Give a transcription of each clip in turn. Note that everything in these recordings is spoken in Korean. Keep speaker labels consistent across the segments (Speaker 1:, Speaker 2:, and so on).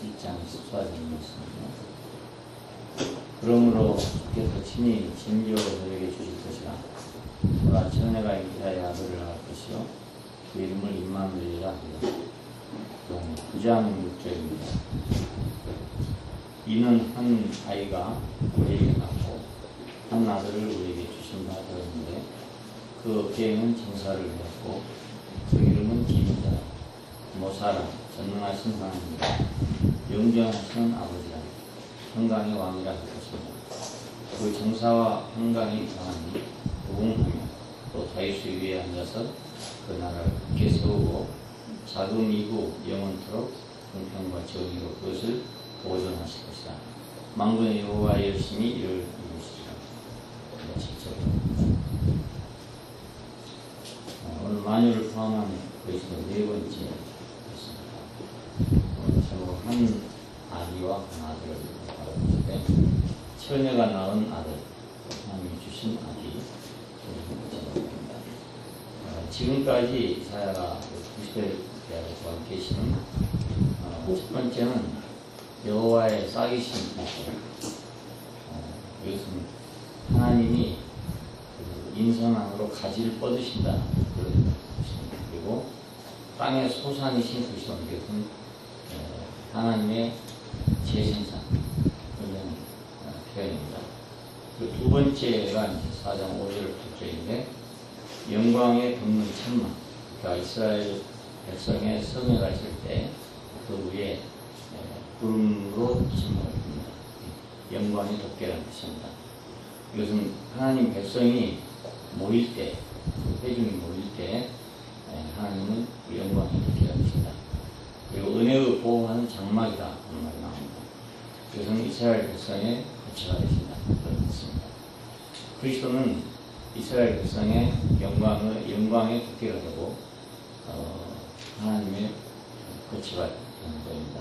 Speaker 1: 1장 14절의 말씀입니다. 그러므로 주께서 친히 진지어로 너에게 주실 것이라. 너가 처녀가 이사의 아들을 낳을 것이요 그 이름을 임마누엘이라 하리라. 9장 6절입니다. 이는 한 아이가 우리에게 낳고 한 아들을 우리에게 주신다 하였는데 그 어깨에는 정사를 내었고 그 이름은 기이자 모사라 전능하신 하나님이라 영정하신 아버지라 평강의 왕이라 할 것입니다. 그 정사와 평강이 강하니 무궁하며 또 다윗의 위에 앉아서 그 나라를 굳게 세우고 자금 이후 영원토록 공평과 정의로 그것을 보존하실 것이다. 만군의 여호와의 열심히 이를 이루시리라. 오늘 마녀를 포함한 그리스도 네 번째였습니다. 오늘 제목 한 아기와 한 아들을 바라볼 때 처녀가 낳은 아들, 하나님이 주신 아기 제목입니다. 지금까지 이사야가 그리스도에 대하여 계시는 첫 번째는 여호와의 싹이신 그리스도. 이것은 하나님이 인성 안으로 가지를 뻗으신다. 그리고 땅의 소산이신 그리스도. 이것은 하나님의 재생산 이런 표현입니다. 그 두 번째가 4장 5절 8절인데 영광의 돋는 천막. 그러니까 이스라엘 백성의 성에 갔을 때 그 위에 구름으로 침묵을 줍니다. 영광의 덮개라는 뜻입니다. 이것은 하나님 백성이 모일 때, 회중이 모일 때 하나님은 영광의 덮개가 되신다. 그리고 은혜의 보호하는 장막이다 하는 말이 나옵니다. 이것은 이스라엘 백성의 거처가 되신다. 그런 뜻입니다. 그리스도는 이스라엘 백성의 영광의 덮개가 되고 하나님의 거처가 되는 것입니다.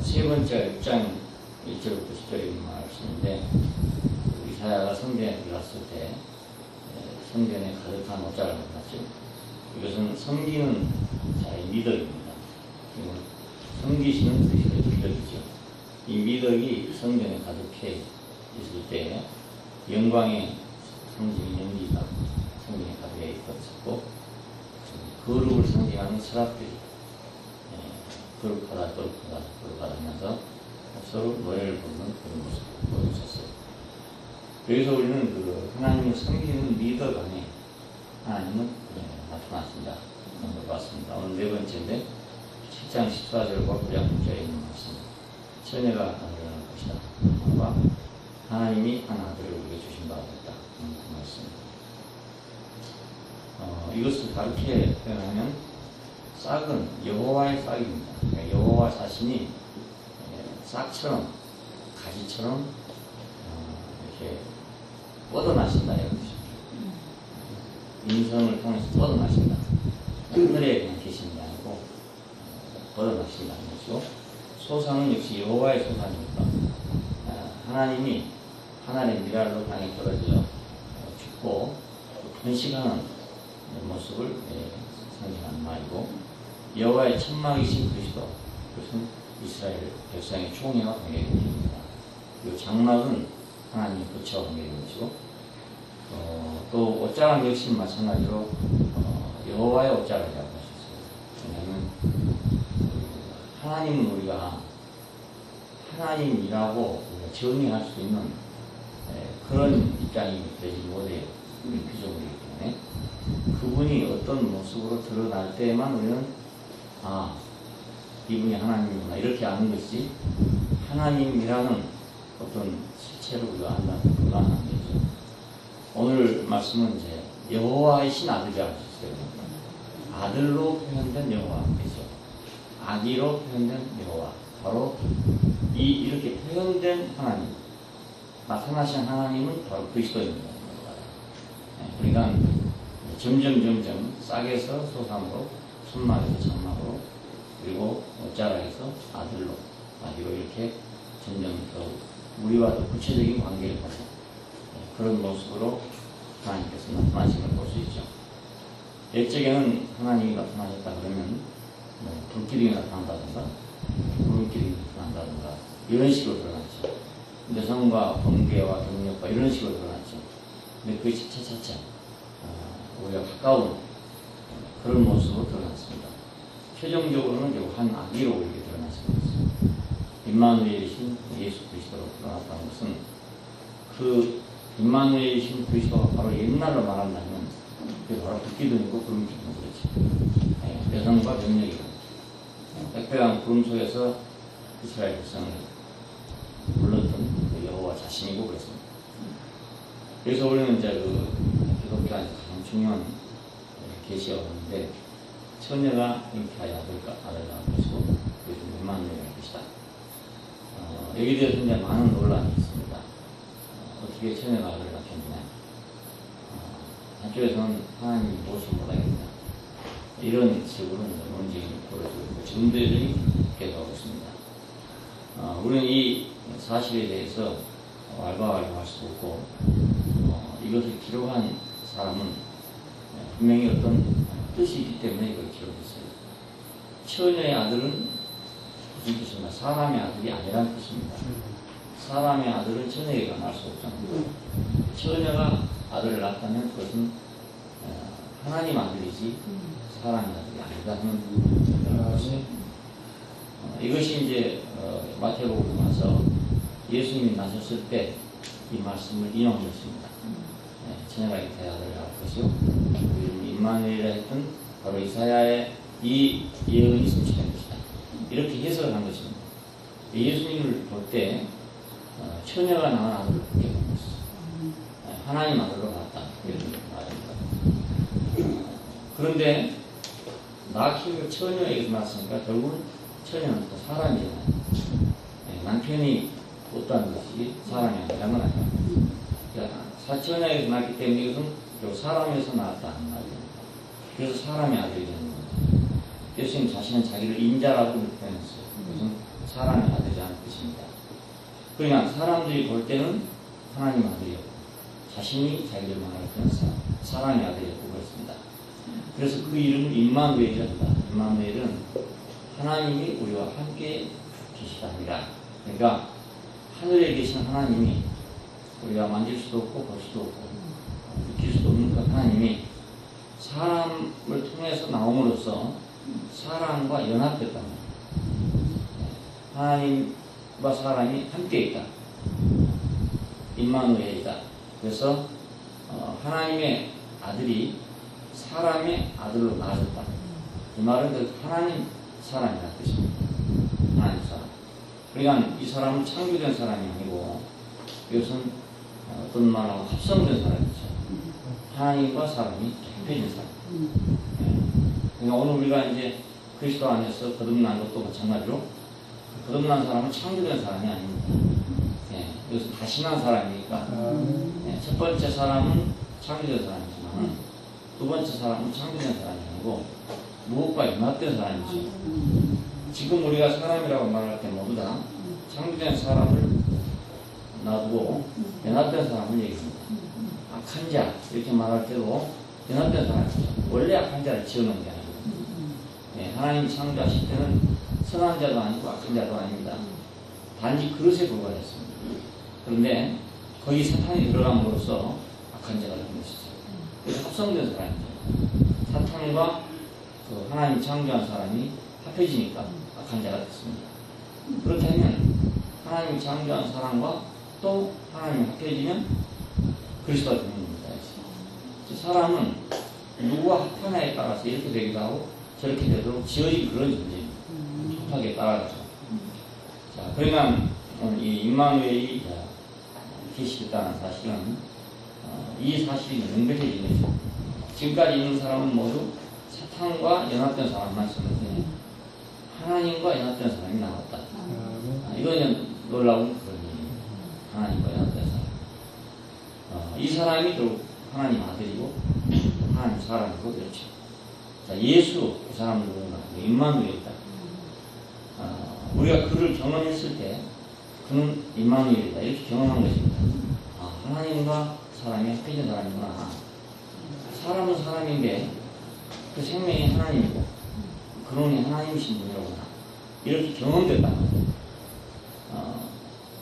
Speaker 1: 세 번째 6장 1절부터 10절의 말씀인데 이사야가 성전에 들어갔을 때 성전에 가득한 옷자를 만났죠. 이것은 섬기는 자의 미덕입니다. 섬기시는 그리스도의 미덕이죠. 이 미덕이 성전에 가득해 있을 때 영광의 상징인 연기가 성전에 가득해 있었고 거룩을 상징하는 서랍들이 거룩하다 하면서 서로 노래를 부르는 그런 모습을 보여주셨어요. 여기서 우리는 그 하나님을 섬기는 리더 안에 하나님은 나타났습니다. 그런 걸 봤습니다. 오늘 네 번째인데 7장 14절과 9장 6절에 있는 말씀. 처녀가 아들을 낳을 것이다. 하나님이 한 아들을 우리에게 주신 바가 됐다. 그 말씀. 이것을 다르게 표현하면 싹은 여호와의 싹입니다. 그러니까 여호와 자신이 싹처럼 가지처럼 이렇게 뻗어나신다 이런 뜻입니다. 인성을 통해서 뻗어나신다. 하늘에 그냥 계시는 게 아니고 뻗어나신다는 것이고 소산은 역시 여호와의 소산이니까 하나님이 하나님의 미랄로 땅에 떨어져 죽고 번식하는 모습을 상징하는 말이고 여호와의 천막이신 그리스도. 그것은 이스라엘 백성의 총회와 관계된 것입니다. 그리고 장막은 하나님의 거처와 관계된 것이고 또 옷자락 역시 마찬가지로 여호와의 옷자락이라고 할 수 있어요. 왜냐하면 하나님은 우리가 하나님이라고 우리가 정의할 수 있는 그런 입장이 되지 못해요. 우리 피조물이기 때문에 그분이 어떤 모습으로 드러날 때에만 우리는 이분이 하나님이구나 이렇게 아는 것이 하나님이라는 어떤 실체를 우리가 안다는 그거 하는 거죠. 오늘 말씀은 이제 여호와이신 아들이라고 하셨어요. 아들로 표현된 여호와, 그렇죠? 아기로 표현된 여호와, 바로 이렇게 표현된 하나님, 나타나신 하나님은 바로 그리스도입니다. 그러니까 점점 싹에서 소산으로, 순막에서 장막으로, 그리고 옷자락에서 아기로 이렇게 점점 더 우리와 더 구체적인 관계를 가진 그런 모습으로 하나님께서 나타나심을 볼 수 있죠. 옛적에는 하나님이 나타나셨다 그러면 불길이 나타난다든가 물길이 난다든가 이런 식으로 드러났죠. 여성과 범죄와 동력과 이런 식으로 드러났죠. 근데 그게 차차차 우리가 가까운 그런 모습으로 드러났습니다. 최종적으로는 결국 한 아기로 이렇게 드러났습니다. 임마누엘이신 예수 그리스도로 드러났다는 것은 그 임마누엘이신 그리스도가 바로 옛날로 말한다면 그게 바로 듣기둥이고 구름 기둥이죠. 여성과 병력이고 빽빽한 구름 속에서 이스라엘 백성을 불렀던 그 여호와 자신이고 그랬습니다. 그래서 우리는 이제 그 기독교 안에서 가장 중요한 계시가 오는데 처녀가 잉태하여 아들을 낳을 것이고 그것은 임마누엘이 할 것이다. 여기에 대해서 이제 많은 논란이 있습니다. 어떻게 처녀가 아들을 낳겠느냐? 한쪽에서는 하나님이 무엇을 못하겠느냐? 이런 식으로 논쟁이 벌어지고 있고 지금도 여전히 계속하고 있습니다. 우리는 이 사실에 대해서 왈가왈부 할 수 없고 이것을 기록한 사람은 분명히 어떤 뜻이 있기 때문에 이걸 기록했어요. 처녀의 아들은 무슨 뜻입니까? 사람의 아들이 아니라는 뜻입니다. 사람의 아들은 처녀에게 낳을 수 없잖아요. 처녀가 아들을 낳았다면 그것은 하나님 아들이지 사람의 아들이 아니다 하는 것이 이것이 이제 마태복음에 와서 예수님이 나셨을 때 이 말씀을 인용했습니다. 처녀가 잉태하여 아들을 낳을 것이요 임마누엘이라 했던 바로 이사야의 이 예언이 성취된 것이다. 이렇게 해석을 한 것입니다. 예수님을 볼 때 처녀가 낳은 아들을 보게 된 것이죠. 하나님 아들로 낳았다. 이런 말입니다. 그런데 낳기를 처녀에게서 낳았으니까 결국은 처녀는 또 사람이잖아요. 남편이 없다는 것이 사람이 아니라는 건 아니에요. 그러니까 사처녀에게서 낳았기 때문에 이것은 사람에서 낳았다는 말이에요. 그래서 사람의 아들이 되는 겁니다. 예수님 자신은 자기를 인자라고 표현했어요. 그것은 사람의 아들이라는 뜻입니다. 그러니까 사람들이 볼 때는 하나님 아들이었고 자신이 자기를 말할 때는 사람의 아들이었고 그렇습니다. 그래서 그 이름을 임마누엘이란다. 임마누엘은 하나님이 우리와 함께 계시답니다. 그러니까 하늘에 계신 하나님이 우리가 만질 수도 없고 볼 수도 없고 느낄 수도 없는 그 하나님이 사람을 통해서 나옴으로써 사람과 연합됐다. 하나님과 사람이 함께 있다. 임마누엘이다. 그래서 하나님의 아들이 사람의 아들로 나아졌다. 이 말은 그 하나님 사람이라는 뜻입니다. 하나님 사람. 그러니까 이 사람은 창조된 사람이 아니고 이것은 어떤 말하고 합성된 사람이죠. 하나님과 사람이 합해진 사람. 그러니까 오늘 우리가 이제 그리스도 안에서 거듭난 것도 마찬가지로 거듭난 사람은 창조된 사람이 아닙니다. 이것은 다시 난 사람이니까 첫 번째 사람은 창조된 사람이지만 두 번째 사람은 창조된 사람이 아니고 무엇과 연합된 사람이죠. 지금 우리가 사람이라고 말할 때 모두 다 창조된 사람을 놔두고 연합된 사람을 얘기합니다. 악한 자 이렇게 말할 때도 연합된 사람이죠. 원래 악한 자를 지어놓은 게 아니고 하나님 창조하실 때는 선한 자도 아니고 악한 자도 아닙니다. 단지 그릇에 불과했습니다. 그런데 거기 사탄이 들어감으로써 악한 자가 된 것이죠. 그래서 합성된 사람이죠. 사탄과 그 하나님 창조한 사람이 합해지니까 악한 자가 됐습니다. 그렇다면 하나님 창조한 사람과 또 하나님이 합해지면 그리스도가 되는 겁니다. 사람은 누구와 합하냐에 따라서 이렇게 되기도 하고 저렇게 되도록 지어진 그런 존재입니다. 합하기에 따라서. 자, 그러니까 이 임마누엘이 계시겠다는 사실은 이 사실이 명백해지는 거죠. 지금까지 있는 사람은 모두 사탄과 연합된 사람만 썼는데 하나님과 연합된 사람이 나왔다. 이거는 놀라운 그런 일입니다. 하나님과 연합된 사람. 이 사람이 결국 하나님 아들이고 하나님 사람이고 그렇죠. 자, 예수 그 사람은 누군가? 임마누엘이다. 우리가 그를 경험했을 때 그는 임마누엘이다 이렇게 경험한 것입니다. 하나님과 사람이 합해진 사람이구나. 사람은 사람인데 그 생명이 하나님이고 그런이 하나님이신 분이로구나. 이렇게 경험됐단 말이에요.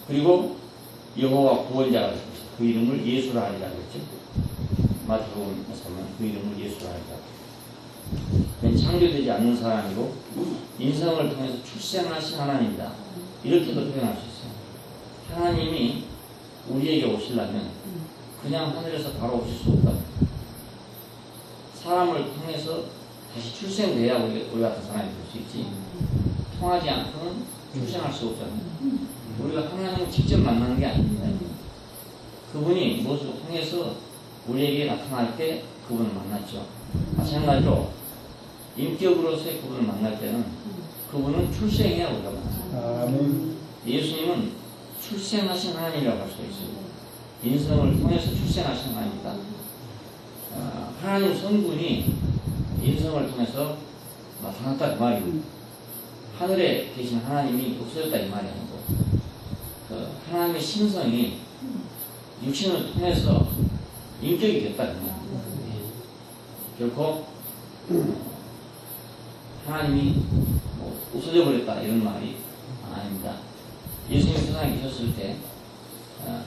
Speaker 1: 그리고 여호와 구원자가 됐죠. 그 이름을 예수라 하리라 그랬죠. 마태복음에서 보면 그 이름을 예수라 하리라. 창조되지 않는 사람이고 인성을 통해서 출생하신 하나님이다. 이렇게도 표현할 수 있어요. 하나님이 우리에게 오시려면 그냥 하늘에서 바로 오실 수 없다. 사람을 통해서 다시 출생돼야 우리 같은 사람이 될 수 있지. 통하지 않고는 출생할 수 없잖아요. 우리가 하나님을 직접 만나는 게 아닙니다. 그분이 무엇을 통해서 우리에게 나타날 때 그분을 만났죠. 마찬가지로 인격으로서의 그분을 만날 때는 그분은 출생해야 우리가 만나요. 예수님은 출생하신 하나님이라고 할 수 있어요. 인성을 통해서 출생하신 하나님이다. 하나님 성분이 인성을 통해서 나타났다 그 말입니다. 하늘에 계신 하나님이 없어졌다 이 말이 아니고 하나님의 신성이 육신을 통해서 인격이 됐다 그 말입니다. 결코 하나님이 없어져 버렸다 이런 말이 아닙니다. 예수님이 세상에 계셨을 때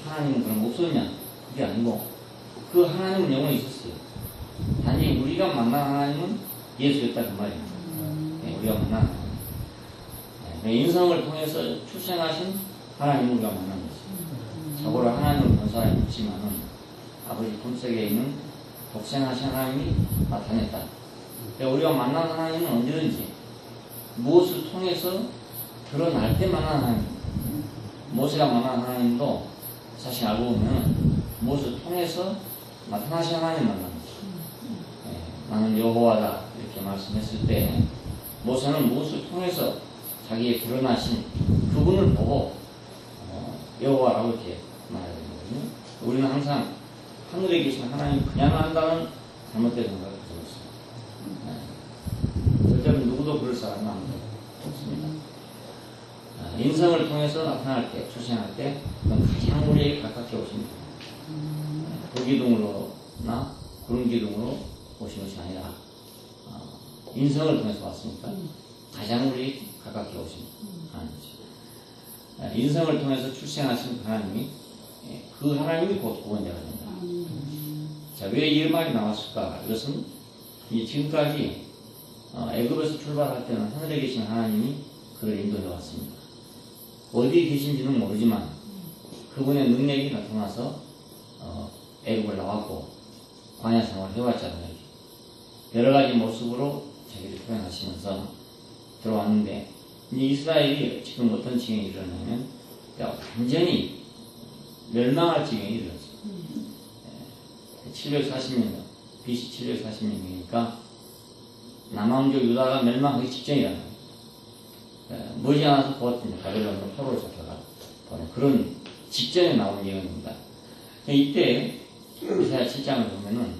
Speaker 1: 하나님은 그럼 없었냐? 그게 아니고 그 하나님은 영원히 있었어요. 단지 우리가 만난 하나님은 예수였다 그 말입니다. 우리가 만난 하나님. 인성을 통해서 출생하신 하나님을 우리가 만난 것입니다. 자고로 하나님을 본 사람이 있지만은 아버지 품속에 있는 독생하신 하나님이 나타냈다. 우리가 만난 하나님은 언제든지 무엇을 통해서 드러날 때 만난 하나님. 모세가 만난 하나님도 사실 알고 보면 무엇을 통해서 나타나신 하나님 만난 거죠. 나는 여호와다 이렇게 말씀했을 때 모세는 무엇을 통해서 자기의 드러나신 그분을 보고 여호와라고 이렇게 말해야 되거든요. 우리는 항상 하늘에 계신 하나님 그냥 한다는 잘못된 생각을 가지고 있습니다. 절대로 누구도 그럴 사람은 아무도 없습니다. 인성을 통해서 나타날 때, 출생할 때 가장 우리에게 가깝게 오십니다. 도기둥으로나 구름기둥으로 오신 것이 아니라 인성을 통해서 왔으니까 가장 우리 가깝게 오신 하나님이죠. 인성을 통해서 출생하신 하나님이 그 하나님이 곧 구원자가 된다. 자, 왜 이 말이 나왔을까? 이것은 지금까지 애굽에서 출발할 때는 하늘에 계신 하나님이 그를 인도해 왔습니다. 어디에 계신지는 모르지만 그분의 능력이 나타나서 애굽을 나왔고 광야 생활을 해왔잖아요. 여러 가지 모습으로 자기를 표현하시면서 들어왔는데 이제 이스라엘이 지금 어떤 지경에 이르렀냐면 완전히 멸망할 지경에 이르렀어요. 740년 BC 740년이니까 남왕족 유다가 멸망하기 직전이라는 거예요. 머지않아서 곧 바벨론으로 포로로 잡혀가 그런 직전에 나온 예언입니다. 이때 이사야 7장을 보면은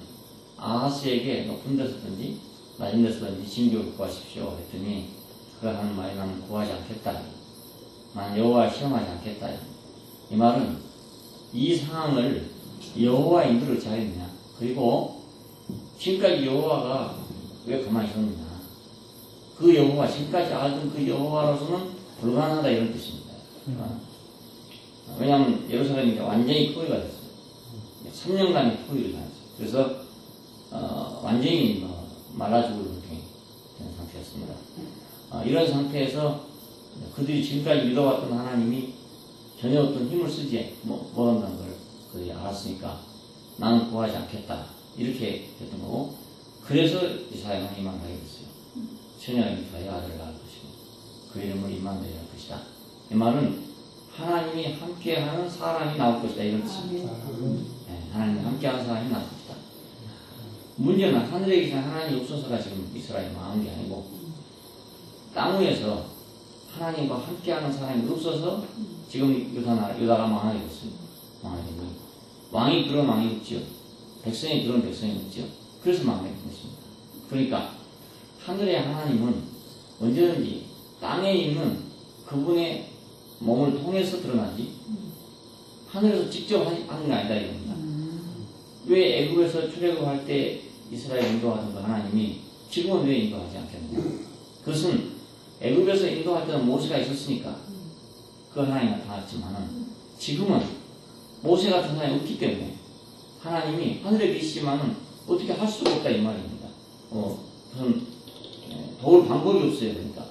Speaker 1: 아하스에게 높은 데서든지 낮은 데서든지 징조를 구하십시오 했더니 그가 하는 말이 나는 구하지 않겠다. 나는 여호와를 시험하지 않겠다. 이 말은 이 상황을 여호와 인도를 잘했느냐, 그리고 지금까지 여호와가 왜 가만히 있었느냐, 그 여호와, 지금까지 알던 그 여호와로서는 불가능하다 이런 뜻입니다. 왜냐하면 예루살렘이 완전히 포위가 됐어요. 3년간의 포위를 당했어요. 그래서 완전히 말라 죽을 형태가 된 상태였습니다. 이런 상태에서 그들이 지금까지 믿어왔던 하나님이 전혀 어떤 힘을 쓰지 못한다는 걸 그들이 알았으니까 나는 구하지 않겠다 이렇게 됐던 거고, 그래서 이사야는 이만하게 됐어요. 처녀가 잉태하여 아들을 낳을 것이고 그 이름을 임마누엘이라는 것이다. 이 말은 하나님이 함께하는 사람이 나올 것이다 이런 뜻입니다. 하나님이 함께하는 사람이 나올 것이다. 문제는 하늘에 계신 하나님이 없어서가 지금 이스라엘이 망한 게 아니고 땅 위에서 하나님과 함께하는 사람이 없어서 지금 유다가 망하게 됐습니다. 망하게 된 거예요. 왕이 그런 왕이 없지요. 백성이 그런 백성이 없지요. 그래서 망하게 된 것입니다. 그러니까 하늘의 하나님은 언제든지 땅에 있는 그분의 몸을 통해서 드러나지 하늘에서 직접 하는 게 아니다 이겁니다. 왜 애굽에서 출애굽할 때 이스라엘 인도하던 그 하나님이 지금은 왜 인도하지 않겠느냐? 그것은 애굽에서 인도할 때는 모세가 있었으니까 그 하나님이 나타났지만은 지금은 모세 같은 사람이 없기 때문에 하나님이 하늘에 계시지만은 어떻게 할 수가 없다 이 말입니다. 무슨 도울 방법이 없어요. 그러니까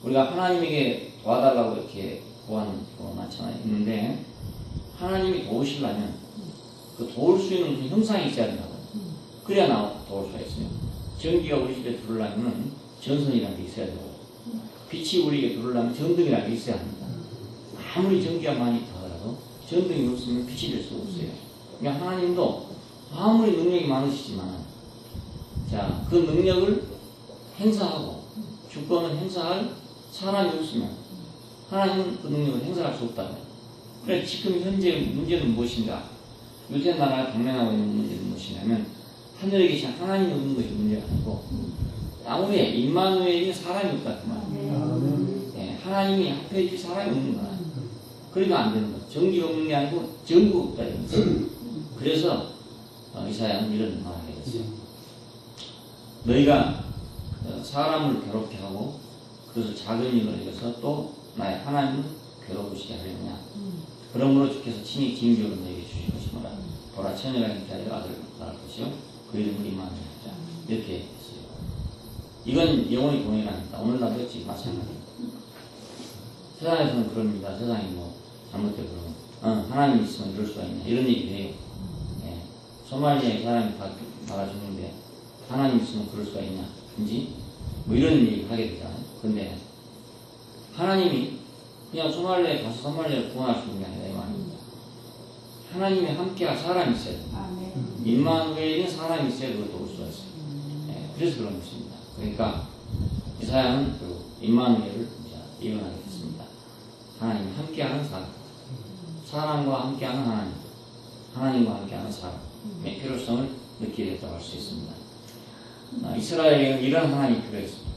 Speaker 1: 우리가 하나님에게 도와달라고 이렇게 구하는 거 많잖아요. 있는데 하나님이 도우시려면 그 도울 수 있는 무슨 형상이 있어야 된다고. 그래야 도울 수가 있어요. 전기가 우리 집에 들어오려면 전선이라는 게 있어야 되고 빛이 우리에게 들어오려면 전등이라는 게 있어야 합니다. 아무리 전기가 많이 더하더라도 전등이 없으면 빛이 될 수가 없어요. 그러니까 하나님도 아무리 능력이 많으시지만 자, 그 능력을 행사하고 주권을 행사할 사람이 없으면 하나님은 그 능력을 행사할 수 없다고요. 그래 지금 현재 문제는 무엇인가? 요새 나라가 당면하고 있는 문제는 무엇이냐면 하늘에 계신 하나님이 없는 것이 문제가 아니고 아무리 임마누엘이 사람이 없다 그 말이에요. 네, 하나님이 앞에 있을 사람이 없는 거야. 그러니까 안 되는 거야. 전기가 없는 게 아니고 전구가 없다 이런 거죠. 그래서 이사야는 이런 말을 하게 됐어요. 너희가 사람을 괴롭게 하고 그래서 작은 일을 해서 또 나의 하나님을 괴롭히시게 하려느냐. 그러므로 주께서 친히 징조를 너희에게 주실 것이므라. 보라 처녀가 잉태하여 아들을 낳을 것이요 그 이름을 임마누엘 하자. 이렇게 했어요. 이건 영원히 동일합니다. 오늘날도 역시 마찬가지입니다. 세상에서는 그럽니다. 세상이 뭐 잘못되고 그러면 하나님 있으면 이럴 수가 있냐 이런 얘기를 해요. 예. 소말리아에 사람이 다 나가 죽는데 하나님 있으면 그럴 수가 있냐 든지 뭐 이런 얘기를 하게 되잖아요. 근데 하나님이 그냥 소말리아에 가서 소말리아를 구원할 수 있는 게 아니라 이 말입니다. 하나님이 함께할 사람이 있어야 됩니다. 임마누엘인 사람이 있어야 그것도 올 수가 있어요. 예. 그래서 그런 것입니다. 그러니까 이사야는 그 임마누엘을 예언하게 됐습니다. 하나님이 함께하는 사람, 사람과 함께하는 하나님, 하나님과 함께하는 사람의 필요성을 느끼게 됐다고 할 수 있습니다. 이스라엘에는 이런 하나님이 필요했습니다.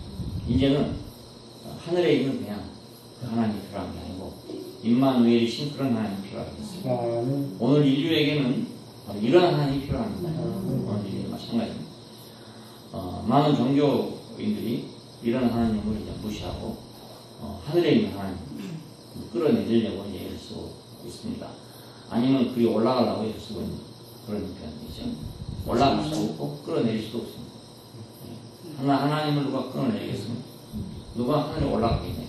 Speaker 1: 이제는 하늘에 있는 그냥 그 하나님이 필요한 게 아니고 임마누엘이신 그런 하나님이 필요하게 됐습니다. 오늘 인류에게는 이런 하나님이 필요합니다. 오늘 인류 마찬가지입니다. 많은 종교인들이 이런 하나님을 이제 무시하고 하늘에 있는 하나님 끌어내리려고 이제 애를 쓰고 있습니다. 아니면 그리 올라가려고 애를 쓰고 있는 그런 표현이죠. 올라갈 수도 없고 끌어내릴 수도 없습니다. 하나님을 누가 끌어내리겠습니까? 누가 하늘에 올라가겠냐?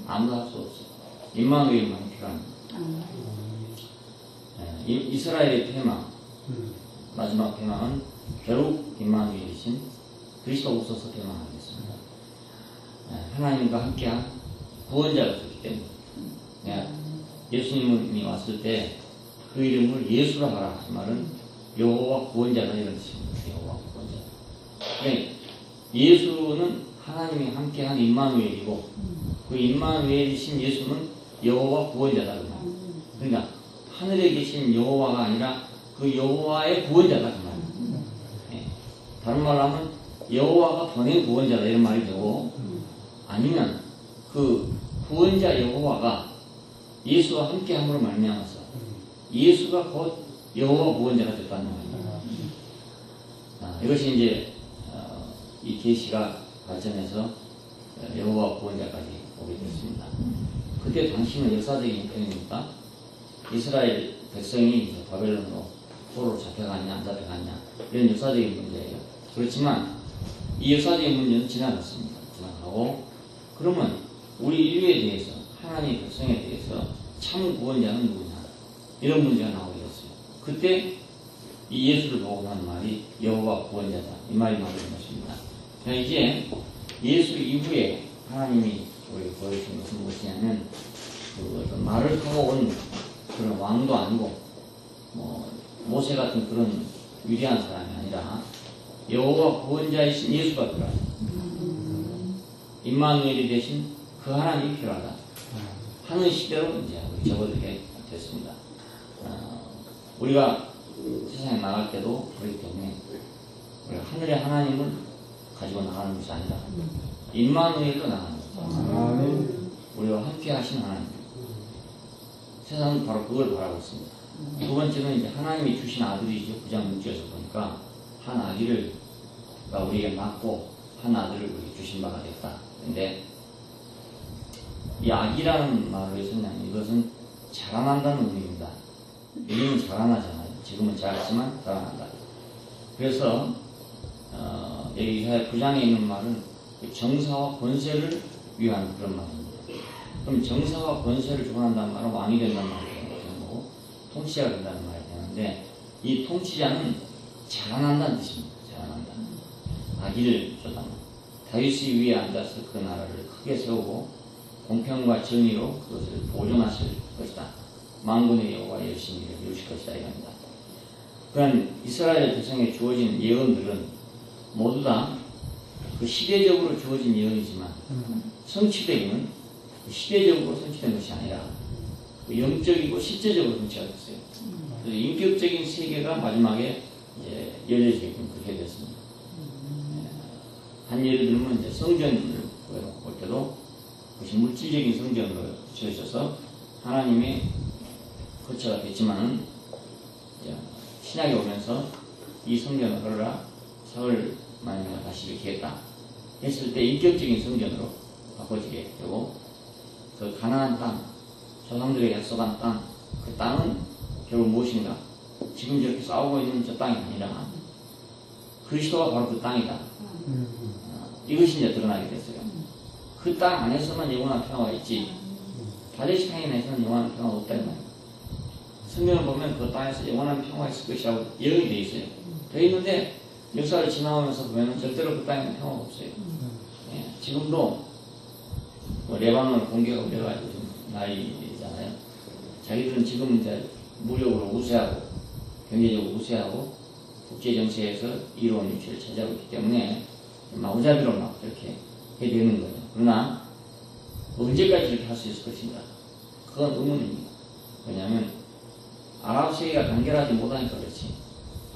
Speaker 1: 아무도 할 수 없어요. 임마누엘만이 필요합니다. 이스라엘의 폐망, 마지막 폐망은 결국 임마누엘이신 그리스도 없어서 폐망하겠습니다. 하나님과 함께한 구원자가 있었기 때문에 예수님이 왔을 때 그 이름을 예수라 하라. 그 말은 여호와 구원자다 이런 뜻입니다. 여호와 구원자. 그러니까 예수는 하나님이 함께한 임마누엘이고 그 임마누엘이신 예수는 여호와 구원자다. 그러니까 하늘에 계신 여호와가 아니라 그 여호와의 구원자다. 그 말입니다. 네. 다른 말로 하면 여호와가 보낸 구원자다 이런 말이 되고 아니면 그 구원자 여호와가 예수와 함께함으로 말미암아서 예수가 곧 여호와 구원자가 됐다는 말입니다. 이것이 이제 이 계시가 발전해서 여호와 구원자까지 오게 됐습니다. 그때 당시는 역사적인 형편이니까 이스라엘 백성이 바벨론으로 포로로 잡혀갔냐 안 잡혀갔냐 이런 역사적인 문제예요. 그렇지만 이 역사적인 문제는 지나갔습니다. 지나가고 그러면 우리 인류에 대해서 하나님의 백성에 대해서 참 구원자는 누구냐 이런 문제가 나오게 됐어요. 그때 이 예수를 보고 하는 말이 여호와 구원자다 이 말이 나오는 것입니다. 이제 예수 이후에 하나님이 우리 보여주신 것은 무엇이냐면 그 말을 타고 온 그런 왕도 아니고 뭐 모세 같은 그런 위대한 사람이 아니라 여호와 구원자이신 예수가 필요하다. 임마누엘이 되신 그 하나님이 필요하다 하는 시대로 이제 접어들게 됐습니다. 우리가 세상에 나갈 때도 그렇기 때문에 우리가 하늘의 하나님을 가지고 나가는 것이 아니라 임마누엘로 나가는 거죠. 우리와 함께 하신 하나님. 세상은 바로 그걸 바라고 있습니다. 두 번째는 이제 하나님이 주신 아들이죠. 9장 6절에서 보니까 한 아기를 우리에게 낳고 한 아들을 우리 주신 바가 됐다. 근데 이 악이라는 말을 왜 썼냐면 이것은 자라난다는 의미입니다. 우리는 자라나잖아요. 지금은 작지만 자라난다. 그래서 여기 이사야 9장에 있는 말은 정사와 권세를 위한 그런 말입니다. 그럼 정사와 권세를 주관한다는 말은 왕이 된다는 말이 되는 거고 통치자가 된다는 말이 되는데 이 통치자는 자라난다는 뜻입니다. 자라난다. 아기를 쏟아 다윗이 위에 앉아서 그 나라를 크게 세우고 공평과 정의로 그것을 보존하실 것이다. 만군의 여호와 열심히 이루실 것이다 이겁니다. 그러한 이스라엘 백성에 주어진 예언들은 모두 다 그 시대적으로 주어진 예언이지만 성취되기는 시대적으로 성취된 것이 아니라 영적이고 실제적으로 성취가 됐어요. 그래서 인격적인 세계가 마지막에 이제 열려지게끔 그렇게 됐습니다. 한 예를 들면 이제 성전을 볼 때도 그것이 물질적인 성전으로 지어져서 하나님의 거처가 됐지만은 신약에 오면서 이 성전을 헐라 사흘 만에 다시 일으키겠다 했을 때 인격적인 성전으로 바꿔지게 되고 그 가나안 땅, 조상들에게 약속한 땅, 그 땅은 결국 무엇인가? 지금 저렇게 싸우고 있는 저 땅이 아니라 그리스도가 바로 그 땅이다. 이것이 이제 드러나게 됐어요. 그 땅 안에서만 영원한 평화가 있지 바데시 타인에서는 영원한 평화가 없다 이 말이에요. 성경을 보면 그 땅에서 영원한 평화가 있을 것이라고 예언이 되어 있어요. 되어 있는데 역사를 지나오면서 보면 절대로 그 땅에는 평화가 없어요. 예, 지금도 뭐 레바논 공개가 우려가지고 좀 난리잖아요. 자기들은 지금 이제 무력으로 우세하고 경제적으로 우세하고 국제 정세에서 이로운 위치를 차지하고 있기 때문에 마구잡이로 막 이렇게 해야 되는 거예요. 그러나 언제까지 이렇게 할 수 있을 것인가? 그건 의문입니다. 왜냐하면 아랍 세계가 단결하지 못하니까 그렇지.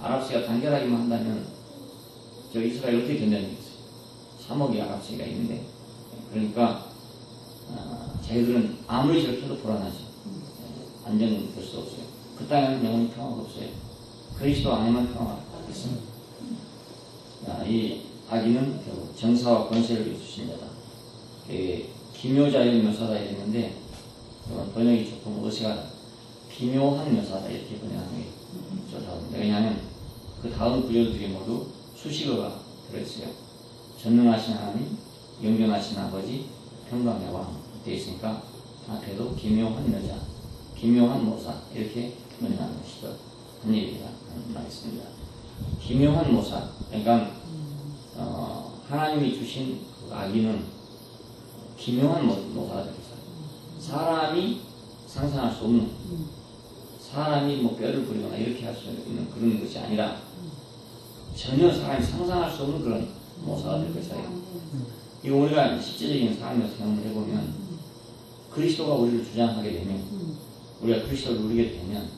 Speaker 1: 아랍 세계가 단결하기만 한다면 저 이스라엘 어떻게 견뎌내겠어요? 3억의 아랍 세계가 있는데 그러니까 자기들은 아무리 저렇게 해도 불안하죠. 안정될 수 없어요. 그 땅에는 영원히 평화가 없어요. 그리스도 안에만 평화가 있습니다. 이 아기는 결국 정사와 권세를 주신 자다. 기묘자의 묘사다 이랬는데 번역이 조금 어색하다. 기묘한 묘사다 이렇게 번역하는 게 좋다고. 왜냐하면 그 다음 구절들이 모두 수식어가 들어있어요. 전능하신 하나님, 영존하신 아버지, 평강의 왕 되어 있으니까 앞에도 기묘한 여자, 기묘한 모사 이렇게 번역하는 것이죠. 한 얘기가 나있습니다. 기묘한 모사, 그러니까 하나님이 주신 그 아기는 기묘한 모사가 되겠어요. 사람이 상상할 수 없는, 사람이 뭐 뼈를 부리거나 이렇게 할 수 있는 그런 것이 아니라 전혀 사람이 상상할 수 없는 그런 모사가 될 것이에요. 이거 우리가 실제적인 삶에서 경험을 해보면 그리스도가 우리를 주장하게 되면 우리가 그리스도를 누리게 되면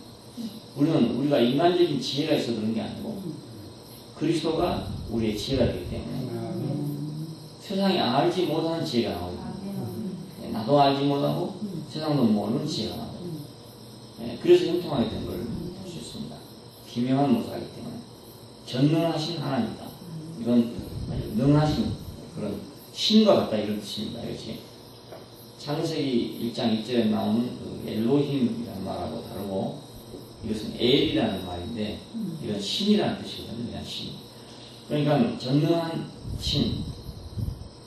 Speaker 1: 우리가 인간적인 지혜가 있어 그런 게 아니고 그리스도가 우리의 지혜가 되기 때문에 세상이 알지 못하는 지혜가 나옵니다. 나도 알지 못하고 세상도 모르는 지혜가 나옵니다. 그래서 형통하게 된 걸 볼 수 있습니다. 기묘한 모사이기 때문에 전능하신 하나님이다. 이건 능하신 그런 신과 같다 이런 뜻입니다. 이것이 창세기 1장 1절에 나오는 그 엘로힘이라는 말하고 다르고 이것은 엘이라는 말인데 이건 신이라는 뜻이거든요. 그냥 신. 그러니까 전능한 신,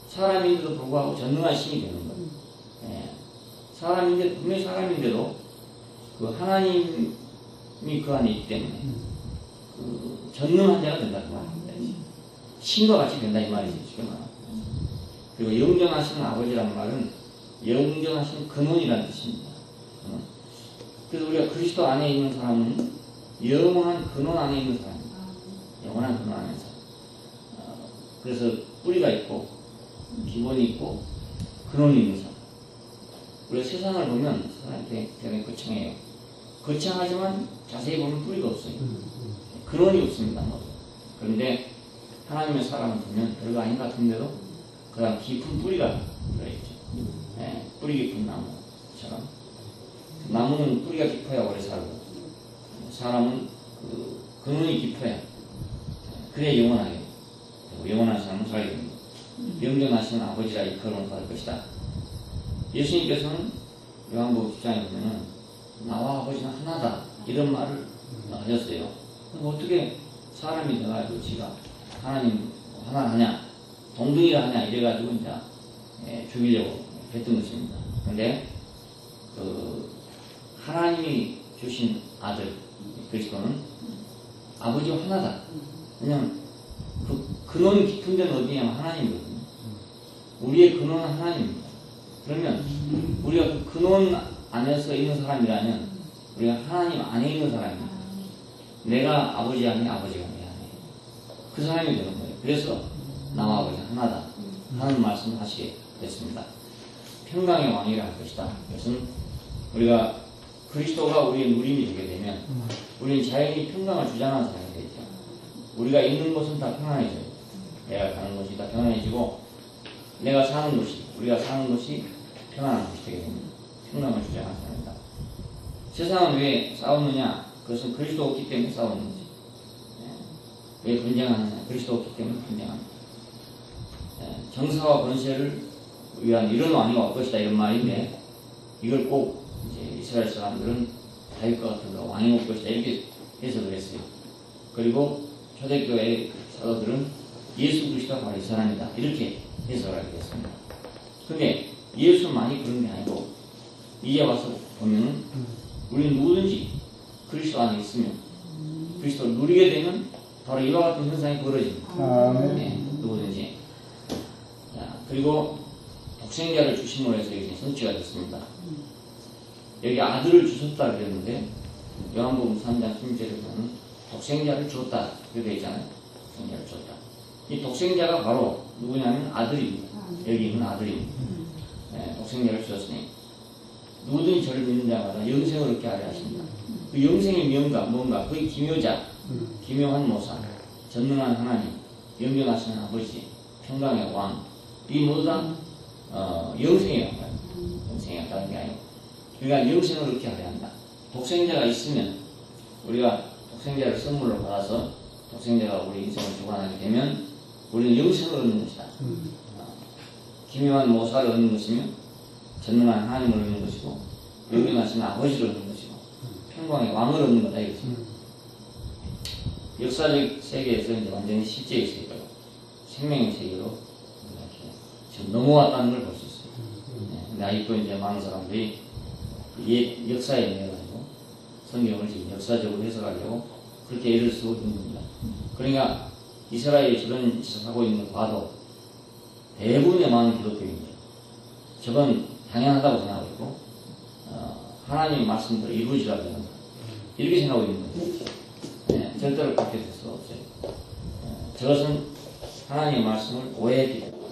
Speaker 1: 사람인데도 불구하고 전능한 신이 되는 거예요. 사람인데 분명히 사람인데도 그 하나님이 그 안에 있기 때문에 그 전능한 자가 된다 그 말입니다. 신과 같이 된다 이 말이죠. 지금. 그리고 영존하신 아버지라는 말은 영존하신 근원이라는 뜻입니다. 그래서 우리가 그리스도 안에 있는 사람은 영원한 근원 안에 있는 사람입니다. 영원한 근원 안에 있는 사람. 그래서 뿌리가 있고 기본이 있고 근원이 있는 사람. 우리가 세상을 보면 사람이 되게 거창해요. 거창하지만 자세히 보면 뿌리가 없어요. 근원이 없습니다. 그런데 하나님의 사람을 보면 별거 아닌 것 같은데도 그 다음 깊은 뿌리가 들어있죠. 뿌리 깊은 나무처럼. 나무는 뿌리가 깊어야 오래 살고 사람은 그 근원이 깊어야 그래야 영원하게 되고 영원한 삶을 살게 됩니다. 영존하시는 아버지라 이끌어온 받을 것이다. 예수님께서는 요한복음 10장에 보면은 나와 아버지는 하나다 이런 말을 하셨어요. 어떻게 사람이 돼가지고 지가 하나님 하나 하냐 동등이라 하냐 이래가지고 이제 죽이려고 했던 것입니다. 근데 그 하나님이 주신 아들 그리스도는 아버지와 하나다. 그냥 그 근원 깊은 데는 어디냐면 하나님이거든요. 우리의 근원은 하나님입니다. 그러면 우리가 그 근원 안에서 있는 사람이라면 우리가 하나님 안에 있는 사람입니다. 내가 아버지 안에 아버지가 내 안에 그 사람이 되는 거예요. 그래서 나와 아버지 하나다 하는 말씀을 하시게 됐습니다. 평강의 왕이라 할 것이다. 그것은 우리가 그리스도가 우리의 누림이 되게 되면 우리는 자연히 평강을 주장하는 사람이 되죠. 우리가 있는 곳은 다 평안해져요. 내가 가는 곳이 다 평안해지고 내가 사는 곳이 우리가 사는 곳이 평안한 곳이 되게 됩니다. 평강을 주장하는 사람이다. 세상은 왜 싸우느냐? 그것은 그리스도가 없기 때문에 싸우는 거지. 왜 분쟁하느냐? 그리스도가 없기 때문에 분쟁합니다. 정사와 권세를 위한 이런 왕이 올 것이다 이런 말인데 이걸 꼭 이제 이스라엘 사람들은 다윗과 같은 왕이 올 것이다 이렇게 해석을 했어요. 그리고 초대교회 사도들은 예수 그리스도가 바로 이 사람이다 이렇게 해석을 하게 됐습니다. 근데 예수만이 그런 게 아니고 이제 와서 보면은 우리는 누구든지 그리스도 안에 있으면 그리스도를 누리게 되면 바로 이와 같은 현상이 벌어집니다. 네, 누구든지. 자, 그리고 독생자를 주심으로 해서 이제 성취가 됐습니다. 여기 아들을 주셨다 그랬는데 요한복음 3장 16절에 보면 독생자를 주었다 그렇게 되어 있잖아요. 독생자를 주었다. 이 독생자가 바로 누구냐면 아들입니다. 여기 있는 아들입니다. 네, 독생자를 주셨으니 누구든지 저를 믿는 자마다 영생을 얻게 하려 하십니다. 그 영생의 뭔가 거의 기묘자, 기묘한 모사, 전능한 하나님, 영존하시는 아버지, 평강의 왕, 이 모두 다 영생이라고 합니다. 영생이 다른 게 아니고 그러니까 영생을 얻게 하려 한다. 독생자가 있으면 우리가 독생자를 선물로 받아서 독생자가 우리 인생을 주관하게 되면 우리는 영생을 얻는 것이다. 기묘한 모사를 얻는 것이며 전능한 하나님을 얻는 것이고 영존하시는 아버지를 얻는 것이고 평강의 왕을 얻는 거다 이거죠. 역사적 세계에서 이제 완전히 실제의 세계로 생명의 세계로 이렇게 지금 넘어왔다는 걸 볼 수 있어요. 근데 아직도 이제 많은 사람들이 역사에 의해가지고 성경을 지금 역사적으로 해석하려고 그렇게 애를 쓰고 있는 겁니다. 그러니까 이스라엘이 저런 짓을 하고 있는 걸 봐도 대부분의 많은 기독교인들 저건 당연하다고 생각하고 있고 하나님의 말씀대로 이루어지라고 생각합니다. 이렇게 생각하고 있는 거죠. 네, 절대로 그렇게 될 수가 없어요. 저것은 하나님의 말씀을 오해했기 때문에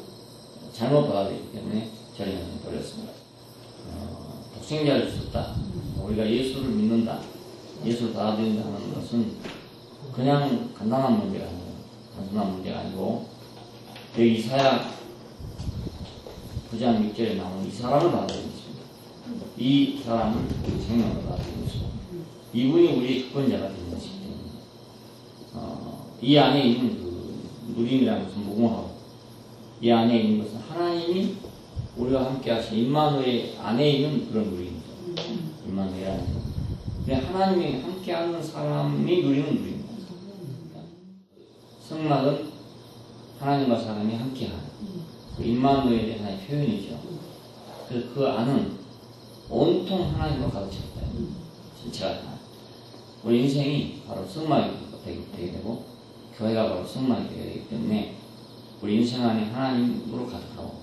Speaker 1: 잘못 받아들였기 때문에 저리 돌렸습니다. 독생자를 주셨다. 우리가 예수를 믿는다. 예수를 받아들인다 하는 것은 그냥 간단한 문제가 아니고 단순한 문제가 아니고 여기 이사야 9장 6절에 나오는 이 사람을 받아들이는 것입니다. 이 사람을 생명으로 받아들이는 것이고 이분이 우리의 주권자가 되는 것이기 때문에 이 안에 있는 그 누림이라는 것은 무궁하고 이 안에 있는 것은 하나님이 우리와 함께 하신 임마누엘 안에 있는 그런 누림이죠. 임마누엘이라는 것. 근데 하나님이 함께하는 사람이 누리는 누림입니다. 성막은 하나님과 사람이 함께하는 그 임마누엘의 하나의 표현이죠. 그 안은 온통 하나님과 가득 차 있다. 전체가 다. 우리 인생이 바로 성막이 되게 되고 교회가 바로 성막이 되게 되기 때문에 우리 인생 안에 하나님으로 가득하고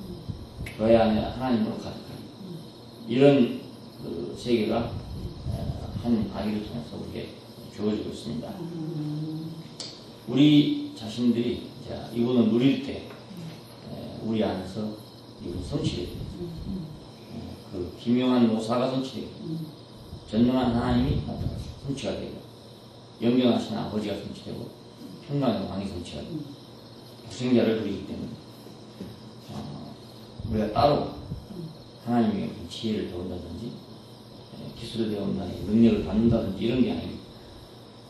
Speaker 1: 교회 안에 하나님으로 가득하고 이런 그 세계가 한 아기를 통해서 우리에게 주어지고 있습니다. 우리 자신들이 이분을 누릴 때 우리 안에서 이분 성취되게 됩니다. 그 기묘한 모사가 성취되게 됩니다. 전능한 하나님이 나타나서 성취가 되고 영존하신 아버지가 성취되고 평강의 왕이 성취가 되고 독생자를 누리기 때문에 우리가 따로 하나님의 지혜를 배운다든지 기술을 배운다든지 능력을 받는다든지 이런 게 아닙니다.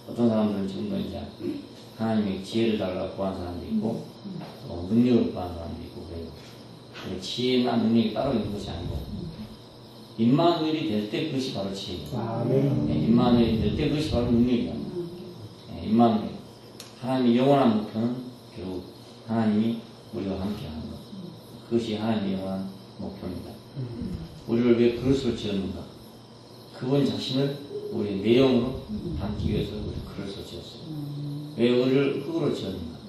Speaker 1: 어떤 사람들은 지금도 이제 하나님의 지혜를 달라고 구하는 사람도 있고 능력을 구하는 사람도 있고 그래요. 지혜나 능력이 따로 있는 것이 아니고 임마누엘이 될 때 그것이 바로 지혜입니다. 임마누엘이 될 때 그것이 바로 능력이다. 임마누엘, 하나님의 영원한 목표는 결국 하나님이 우리와 함께하는 것. 그것이 하나님의 영원한 목표입니다. 우리를 왜 그릇으로 지었는가? 그분 자신을 우리의 내용으로 담기 위해서 우리 그릇으로 지었어요. 왜 우리를 흙으로 지었는가?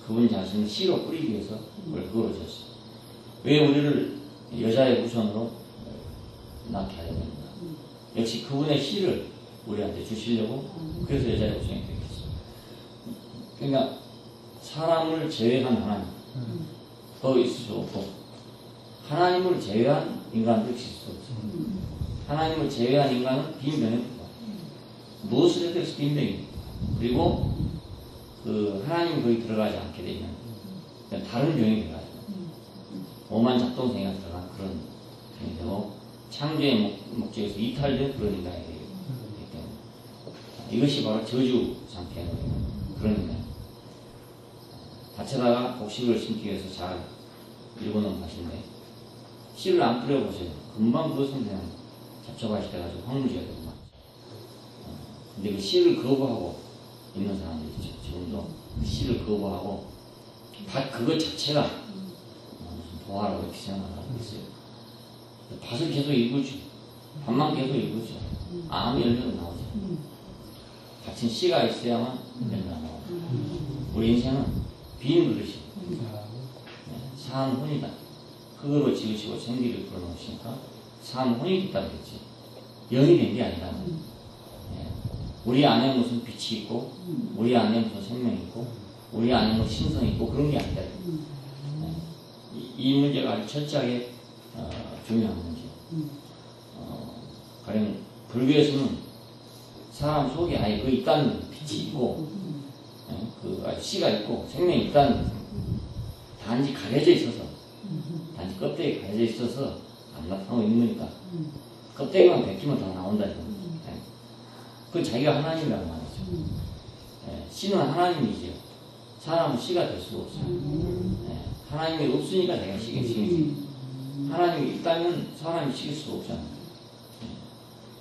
Speaker 1: 그분 자신을 씨로 뿌리기 위해서 우리를 흙으로 지었어요. 왜 우리를 여자의 후손으로 낳게 하려 합니다. 역시 그분의 씨를 우리한테 주시려고 그래서 여자의 후손이 되겠어요. 그러니까 사람을 제외한 하나님 더 있을 수 없고 하나님을 제외한 인간도 있을 수 없어요. 하나님을 제외한 인간은 빈병입니다. 무엇을 해도 빈병입니다. 그리고 그 하나님이 거기 들어가지 않게 되면 다른 병이 들어가죠. 오만 작동생이가 들어간 그런 병이 되고 창조의 목적에서 이탈된 그런 인간이 되기 때문에 이것이 바로 저주 상태에 놓이는 그런 인간입니다. 밭에다가 곡식을 심기 위해서 잘 일궈놓은 밭인데 씨를 안 뿌려보세요. 금방 그것은 그냥 잡초밭이 돼가지고 황무지가 되고 막. 근데 그 씨를 거부하고 있는 사람들이 있죠. 지금도 씨를 거부하고 밭 그것 자체가 무슨 보화라고 이렇게 생각하고 있어요. 밭을 계속 일구죠. 밭만 계속 일구죠. 아무 열매도 나오죠. 밭은 씨가 있어야만 열매가 나오죠. 우리 인생은 빈 그릇이 사암혼이다. 흙으로 지으시고 생기를 불어넣으시니까 사암혼이 있다고 했지. 영이 된 게 아니라 우리 안에 무슨 빛이 있고 우리 안에 무슨 생명이 있고 우리 안에 무슨 신성이 있고 그런 게 아니다. 이 문제가 아주 철저하게 중요한 문제. 가령 불교에서는 사람 속에 아예 그 있다는 빛이 있고 그 아주 씨가 있고 생명이 있다는 단지 가려져 있어서 단지 껍데기 가려져 있어서 안 나타나고 있는 거니까 껍데기만 벗기면 다 나온다. 그 자기가 하나님이라고 말이죠. 씨는 하나님이죠. 사람은 씨가 될 수가 없어요. 하나님이 없으니까 내가 씨겠지. 하나님이 있다면 사람이 씨일 수가 없잖아요.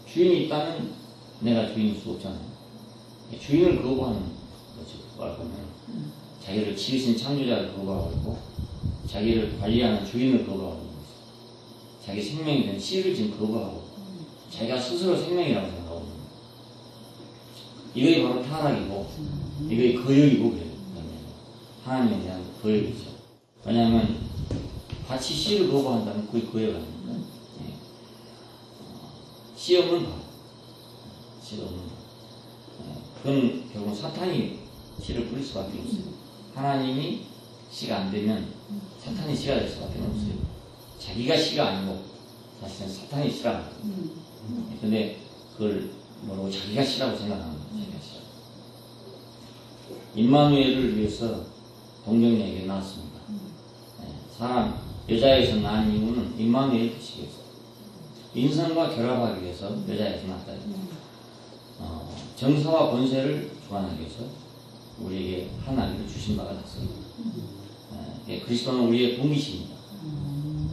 Speaker 1: 주인이 있다면 내가 주인일 수 없잖아요. 주인을 거부하는 거죠. 말하면 자기를 지으신 창조자를 거부하고 있고 자기를 관리하는 주인을 거부하고 있어요. 자기 생명이 된 씨를 지금 거부하고 자기가 스스로 생명이라고 생각하고 있는 거예요. 이것이 바로 타락이고 이것이 거역이고 그래요. 하나님에 대한 거역이죠. 왜냐하면 밭이 씨를 거부한다면 그게 거역 아닙니까? 씨 없는 밭, 씨가 없는 밭. 그건 결국 사탄이 씨를 뿌릴 수밖에 없어요. 하나님이 씨가 안 되면 사탄이 씨가 될 수밖에 없어요. 자기가 씨가 아니고 사실은 사탄이 씨라는 거예요. 근데 그걸 모르고 자기가 씨라고 생각하는 거예요. 자기가 씨. 임마누엘을 위해서 동정녀에게 낳았습니다. 사람, 여자에서 낳은 이유는 임마누엘 뜻이기 위해서. 인성과 결합하기 위해서 여자에서 낳았다. 정사와 권세를 주관하기 위해서 우리에게 한 아기를 주신 바가 됐습니다. 그리스도는 우리의 본기시입니다.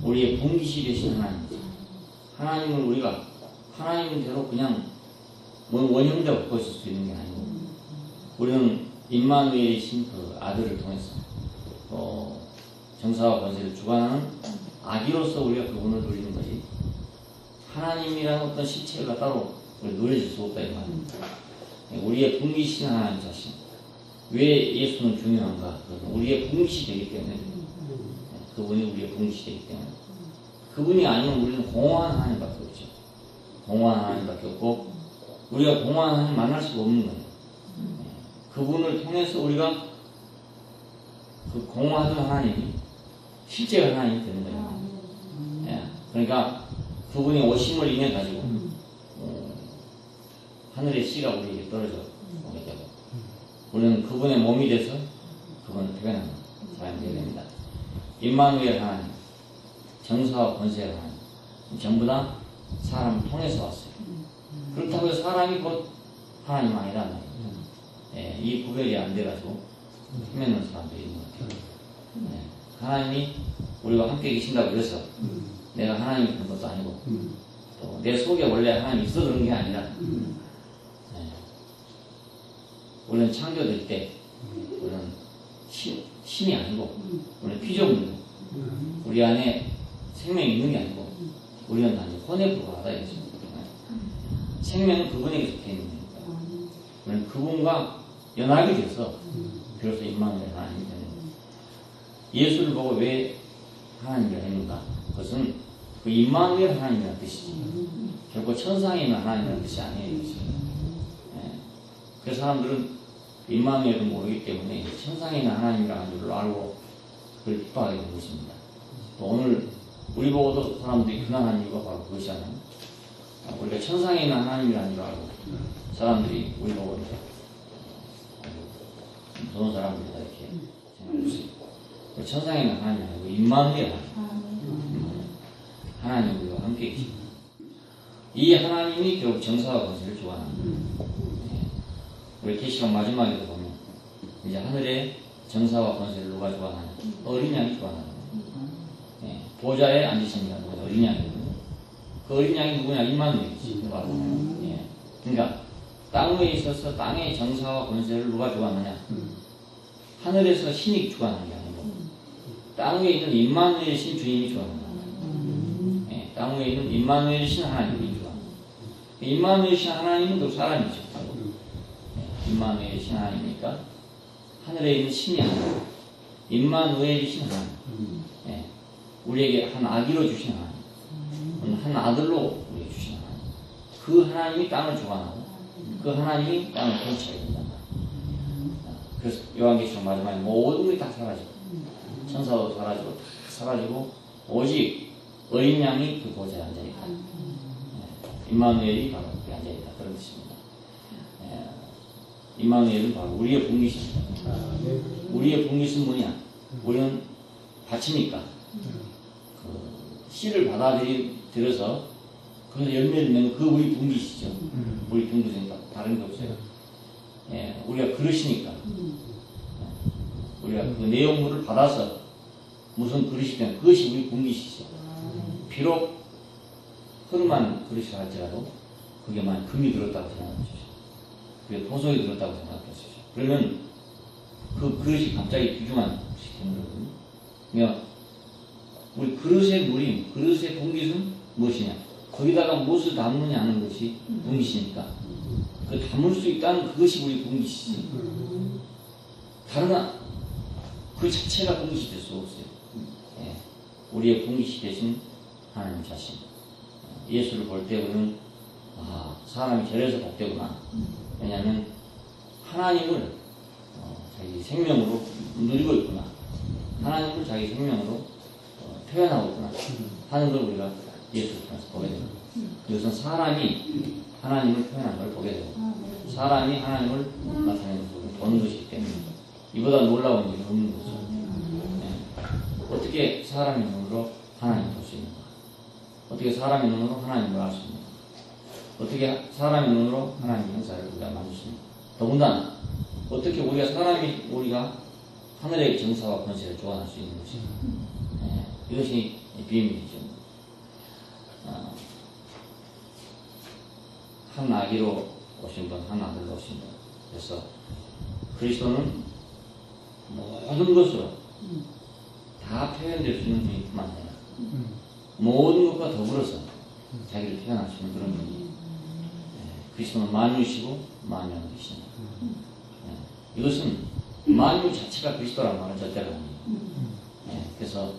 Speaker 1: 우리의 본기시 되신 하나님이죠. 하나님을 우리가 하나님대로 그냥 원형대로 볼 수 있는 게 아니고 우리는 임마누엘이신 그 아들을 통해서 정사와 권세를 주관하는 아기로서 우리가 그분을 누리는 거지 하나님이라는 어떤 실체가 따로 누려질 수 없다 이 말입니다. 우리의 본기신 하나님 자신. 왜 예수는 중요한가? 우리의 본기시 되기 때문에 그분이 우리의 본기시 되기 때문에 그분이 아니면 우리는 공허한 하나님밖에 없죠. 공허한 하나님밖에 없고 우리가 공허한 하나님 만날 수가 없는 거예요. 그분을 통해서 우리가 그 공허하던 하나님이 실제 하나님이 되는 거예요. 그러니까 그분이 오심을 인해 가지고 하늘의 씨가 우리에게 떨어져 오게 되고 우리는 그분의 몸이 돼서 그분을 표현하는 사람이 되게 됩니다. 임마누엘 하나님, 정사와 권세의 하나님 전부 다 사람을 통해서 왔어요. 그렇다고 해서 사람이 곧 하나님 아니란 말이에요. 이 구별이 안 돼가지고 헤매는 사람들이 있는 것 같아요. 하나님이 우리와 함께 계신다고 그래서 내가 하나님이 된 것도 아니고 또 내 속에 원래 하나님이 있어 그런 게 아니라 우리는 창조될 때 우리는 신이 아니고 우리는 피조물이고 우리 안에 생명이 있는 게 아니고 우리는 단지 혼에 불과하다 이거죠. 생명은 그분에게 속해 있는 거니까 우리는 그분과 연합이 돼서 비로소 임마누엘 하나님이 되는 거예요. 예수를 보고 왜 하나님이라 했는가? 그것은 그 임마누엘 하나님이라는 뜻이지 결코 천상에 있는 하나님이라는 뜻이 아니에요. 그래서 사람들은 임마누엘을 모르기 때문에 천상에 있는 하나님이라는 줄 알고 그걸 기뻐하게 된 것입니다. 또 오늘 우리 보고도 사람들이 근황한 이유가 바로 그것이잖아요. 우리가 천상에 있는 하나님이라는 줄 알고 사람들이 우리 보고 이제 무서운 사람들이다 이렇게 생각할 수 있고 천상에 있는 하나님이 아니고 임마누엘 하나님 우리와 함께 계십니다. 이 하나님이 결국 정사와 권세를 주관합니다. 우리 계시록 마지막에도 보면 이제 하늘의 정사와 권세를 누가 주관하냐? 어린 양이 주관하는 거예요. 보좌에 앉으신 자는 어린 양이거든요. 그 어린 양이 누구냐? 임마누엘이지. 그러니까 땅 위에 있어서 땅의 정사와 권세를 누가 주관하냐? 하늘에서 신이 주관하는 게 아니고 땅 위에 있는 임마누엘 신 주님이 주관합니다. 땅 위에 있는 임마누엘 신 하나님이 주관합니다. 임마누엘 신 하나님은 또 사람이죠. 임마누엘 신 하나님이니까 하늘에 있는 신이 아니고 임마누엘 신 하나님. 우리에게 한 아기로 주신 하나님, 한 아들로 우리에게 주신 하나님. 그 하나님이 땅을 주관하고 그 하나님이 땅을 통치하게 된다. 그래서 요한계시록 마지막에 모든 것이 다 사라지고 천사도 사라지고 다 사라지고 오직 어린 양이 그 보좌에 앉아있다. 임마누엘이 바로 거기 앉아있다. 그런 뜻입니다. 임마누엘은 바로 우리의 분기십니다. 우리의 분기신 뭐냐? 우리는 바치니까 그 씨를 받아들여서 그래서 열매를 내는 그 우리 분기시죠. 우리 분기시니까 다른 게 없어요. 우리가 그릇이니까 우리가 그 내용물을 받아서 무슨 그릇이든 그것이 우리 분기시죠. 비록 흐름한 그릇이라 할지라도 그게 만약 금이 들었다고 생각하십시오. 그게 토속이 들었다고 생각하십시오. 그러면 그 그릇이 갑자기 귀중한 것이 되는 거거든요. 그러니까 우리 그릇의 무림, 그릇의 분깃은 무엇이냐? 거기다가 무엇을 담느냐 하는 것이 분깃이니까 그 담을 수 있다는 그것이 우리 분깃이지. 다른 그 자체가 분깃이 될 수 없어요. 우리의 분깃이 되신 하나님 자신. 예수를 볼 때 우리는 사람이 저래서 복되구나. 왜냐하면 하나님을 자기 생명으로 누리고 있구나. 하나님을 자기 생명으로 표현하고 있구나 하는 걸 우리가 예수를 통해서 보게 됩니다. 이것은 사람이 하나님을 표현한 걸 보게 되고 사람이 하나님을 나타내는 것을 보는 것이기 때문에 이보다 놀라운 일이 없는 거죠. 어떻게 사람의 눈으로 하나님을 볼 수 있는가? 어떻게 사람의 눈으로 하나님을 알 수 있는가? 어떻게 사람의 눈으로 하나님의 형상을 우리가 만들 수 있는가? 더군다나 어떻게 우리가 하늘의 정사와 권세를 주관할 수 있는 것인가? 이것이 비밀이죠. 한 아기로 오신 분, 한 아들로 오신 분. 그래서 그리스도는 모든 것으로 다 표현될 수 있는 분이뿐만 아니라 모든 것과 더불어서 자기를 표현할 수 있는 그런 분이에요. 그리스도는 만유시고 만유하는 분이십니다. 이것은 만유 자체가 그리스도라는 말은 절대로 아니에요. 그래서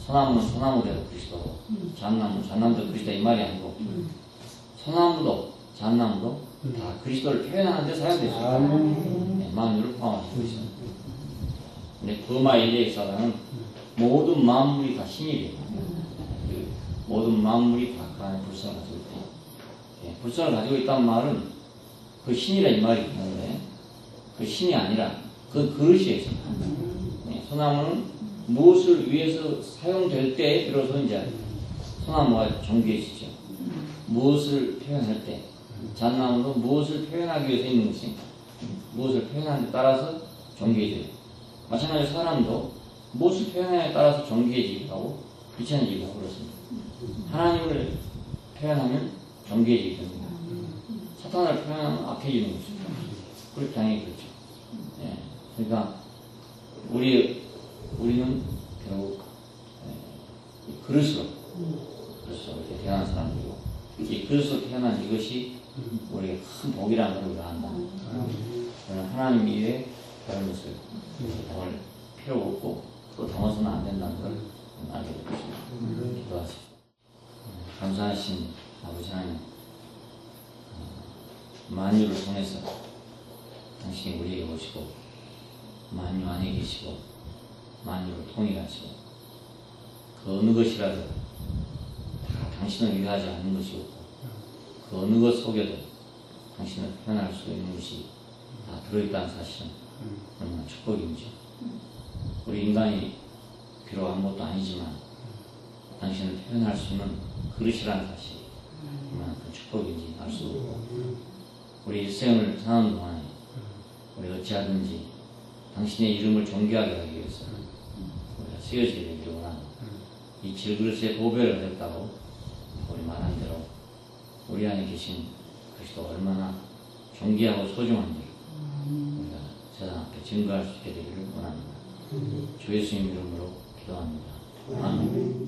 Speaker 1: 소나무는 소나무대로 그리스도고 잣나무는 잣나무대로 그리스도 이 말이 아니고 소나무도 잣나무도 다 그리스도를 표현하는 데 사용되죠. 만유를 포함하시고 있습니다. 근데 거마 일리에서는 모든 만물이 다 신이래요. 모든 만물이 다 그 안에 불성을 가지고 있대요. 불성을 가지고 있다는 말은 그 신이라 이 말이 있는데 그 신이 아니라 그 그릇이에요. 소나무는 무엇을 위해서 사용될 때 비로소 이제 소나무가 정비해지죠. 무엇을 표현할 때 잣나무도 무엇을 표현하기 위해서 있는 것인가 무엇을 표현하는 데 따라서 정비해져요. 마찬가지로 사람도 무엇을 표현하냐에 따라서 정교해지기도 하고 귀찮아지기도 하고 그렇습니다. 하나님을 표현하면 정교해지게 됩니다. 사탄을 표현하면 악해지는 것이죠. 그렇게 당연히 그렇죠. 예. 그러니까 우리는 결국 이 그릇으로 이렇게 태어난 사람들이고 이 그릇으로 태어난 이것이 우리에게 큰 복이라는 걸 우리가 안다. 저는 하나님 이외에 다른 것을 담을 필요가 없고 또 담아서는 안 된다는 걸 알게 되었습니다. 기도하십시오. 감사하신 아버지 하나님, 만유를 통해서 당신이 우리에게 오시고 만유 안에 계시고 만유를 통일하시고 그 어느 것이라도 다 당신을 위하지 않는 것이 없고 그 어느 것 속에도 당신을 표현할 수 있는 것이 다 들어있다는 사실은 얼마나 축복인지. 우리 인간이 비록 아무것도 아니지만 당신을 표현할 수 있는 그릇이라는 사실이 얼마나 큰 축복인지 알 수 없고 우리 일생을 사는 동안에 우리 어찌하든지 당신의 이름을 존귀하게 하기 위해서 우리가 쓰여지게 되기를 원합니다. 이 질그릇에 보배를 했다고 우리 말한 대로 우리 안에 계신 그리스도 얼마나 존귀하고 소중한지 우리가 세상 앞에 증거할 수 있게 되기를 원합니다. 주 예수님 이름으로 기도합니다. 아멘.